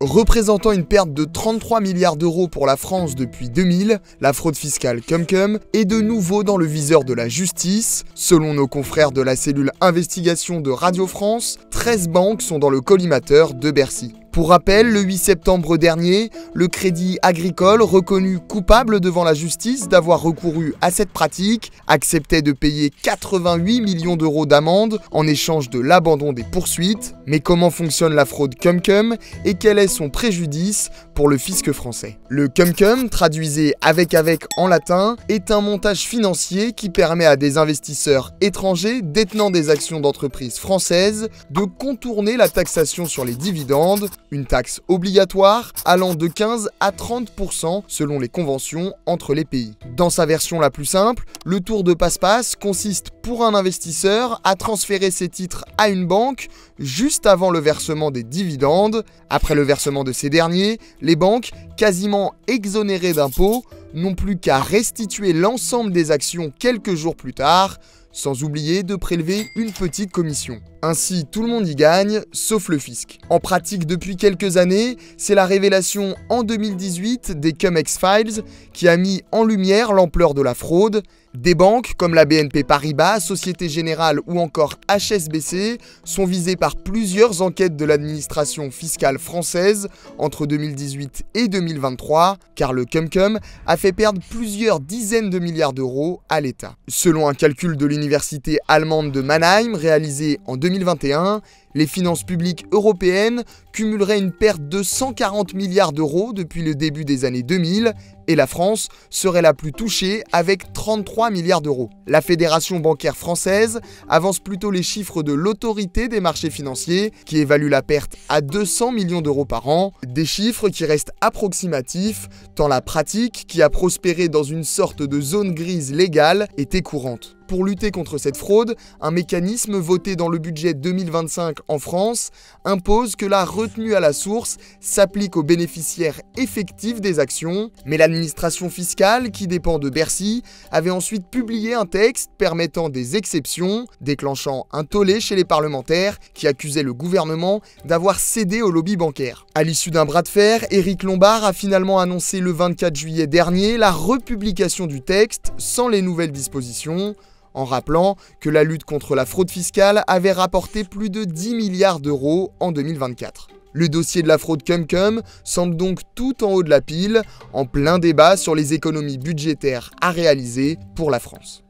Représentant une perte de 33 milliards d'euros pour la France depuis 2000, la fraude fiscale Cum-Cum est de nouveau dans le viseur de la justice. Selon nos confrères de la cellule investigation de Radio France, 13 banques sont dans le collimateur de Bercy. Pour rappel, le 8 septembre dernier, le Crédit Agricole, reconnu coupable devant la justice d'avoir recouru à cette pratique, acceptait de payer 88 millions d'euros d'amende en échange de l'abandon des poursuites. Mais comment fonctionne la fraude Cum-Cum et quel est son préjudice pour le fisc français? Le Cum-Cum, traduisé avec en latin, est un montage financier qui permet à des investisseurs étrangers détenant des actions d'entreprises françaises de contourner la taxation sur les dividendes, une taxe obligatoire allant de 15 à 30% selon les conventions entre les pays. Dans sa version la plus simple, le tour de passe-passe consiste pour un investisseur à transférer ses titres à une banque juste avant le versement des dividendes. Après le versement de ces derniers, les banques, quasiment exonérées d'impôts, n'ont plus qu'à restituer l'ensemble des actions quelques jours plus tard, sans oublier de prélever une petite commission. Ainsi, tout le monde y gagne, sauf le fisc. En pratique depuis quelques années, c'est la révélation en 2018 des Cum-Ex Files qui a mis en lumière l'ampleur de la fraude. Des banques comme la BNP Paribas, Société Générale ou encore HSBC sont visées par plusieurs enquêtes de l'administration fiscale française entre 2018 et 2023, car le Cum-Cum a fait perdre plusieurs dizaines de milliards d'euros à l'État. Selon un calcul de l'université allemande de Mannheim réalisé en 2021, les finances publiques européennes cumuleraient une perte de 140 milliards d'euros depuis le début des années 2000 et la France serait la plus touchée avec 33 milliards d'euros. La Fédération bancaire française avance plutôt les chiffres de l'autorité des marchés financiers qui évalue la perte à 200 millions d'euros par an, des chiffres qui restent approximatifs tant la pratique qui a prospéré dans une sorte de zone grise légale était courante. Pour lutter contre cette fraude, un mécanisme voté dans le budget 2025 en France impose que la retenue à la source s'applique aux bénéficiaires effectifs des actions, mais l'administration fiscale, qui dépend de Bercy, avait ensuite publié un texte permettant des exceptions, déclenchant un tollé chez les parlementaires qui accusaient le gouvernement d'avoir cédé au lobby bancaire. À l'issue d'un bras de fer, Éric Lombard a finalement annoncé le 24 juillet dernier la republication du texte sans les nouvelles dispositions, en rappelant que la lutte contre la fraude fiscale avait rapporté plus de 10 milliards d'euros en 2024. Le dossier de la fraude Cum-Cum semble donc tout en haut de la pile, en plein débat sur les économies budgétaires à réaliser pour la France.